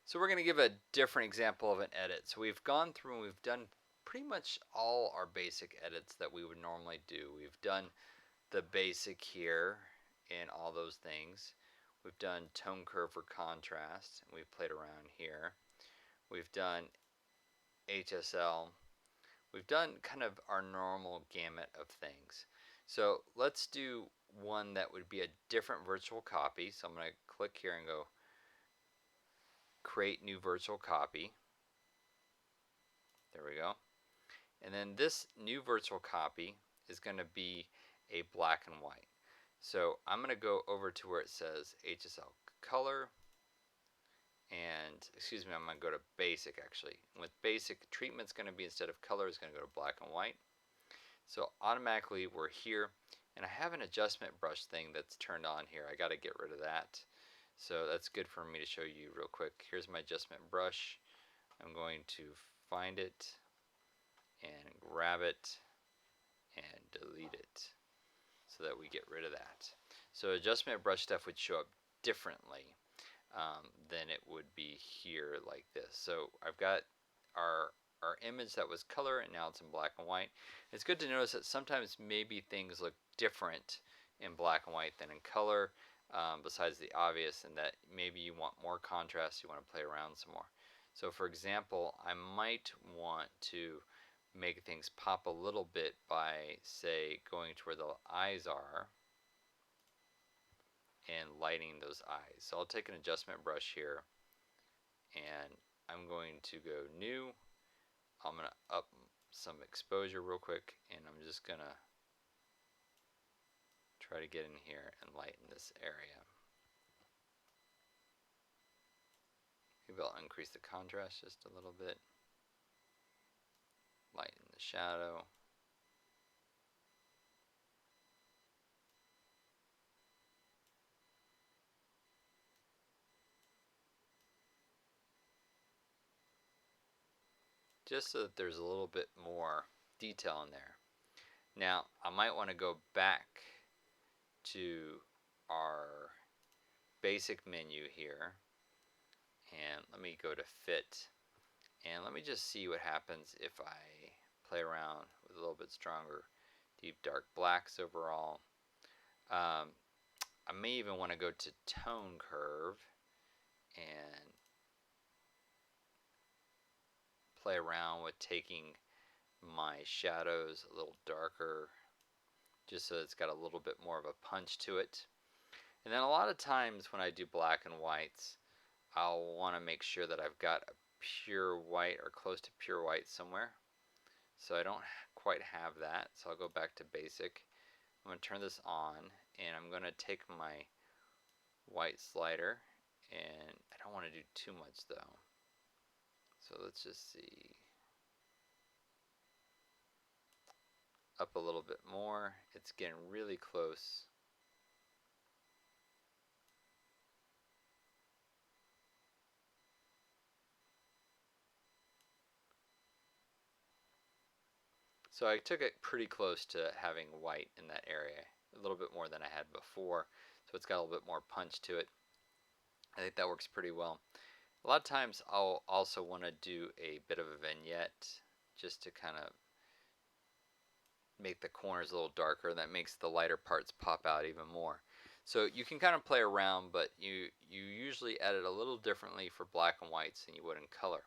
So we're going to give a different example of an edit. So we've gone through and we've done pretty much all our basic edits that we would normally do. We've done the basic here in all those things. We've done tone curve for contrast, and we've played around here. We've done HSL. We've done kind of our normal gamut of things. So let's do one that would be a different virtual copy. So I'm going to click here and go create new virtual copy. There we go. And then this new virtual copy is going to be a black and white. So I'm going to go over to where it says HSL color, and excuse me, I'm going to go to basic actually. With basic, treatment's going to be, instead of color, is going to go to black and white. So automatically we're here, and I have an adjustment brush thing that's turned on here. I got to get rid of that. So that's good for me to show you real quick. Here's my adjustment brush. I'm going to find it and grab it and delete it so that we get rid of that. So adjustment brush stuff would show up differently than it would be here like this. So I've got our image that was color, and now it's in black and white. It's good to notice that sometimes maybe things look different in black and white than in color, besides the obvious, and that maybe you want more contrast, you want to play around some more. So for example, I might want to make things pop a little bit by, say, going to where the eyes are and lighting those eyes. So I'll take an adjustment brush here, and I'm going to go new. I'm going to up some exposure real quick, and I'm just going to try to get in here and lighten this area. Maybe I'll increase the contrast just a little bit, lighten the shadow. Just so that there's a little bit more detail in there. Now, I might want to go back to our basic menu here, and let me go to fit, and let me just see what happens if I play around with a little bit stronger deep dark blacks overall. I may even want to go to tone curve and play around with taking my shadows a little darker, just so it's got a little bit more of a punch to it. And then a lot of times when I do black and whites, I'll want to make sure that I've got a pure white or close to pure white somewhere. So I don't quite have that, so I'll go back to basic. I'm going to turn this on, and I'm going to take my white slider, and I don't want to do too much though. So let's just see. Up a little bit more. It's getting really close. So I took it pretty close to having white in that area, a little bit more than I had before, so it's got a little bit more punch to it. I think that works pretty well. A lot of times I'll also want to do a bit of a vignette just to kind of make the corners a little darker. That makes the lighter parts pop out even more. So you can kind of play around, but you usually edit a little differently for black and whites than you would in color.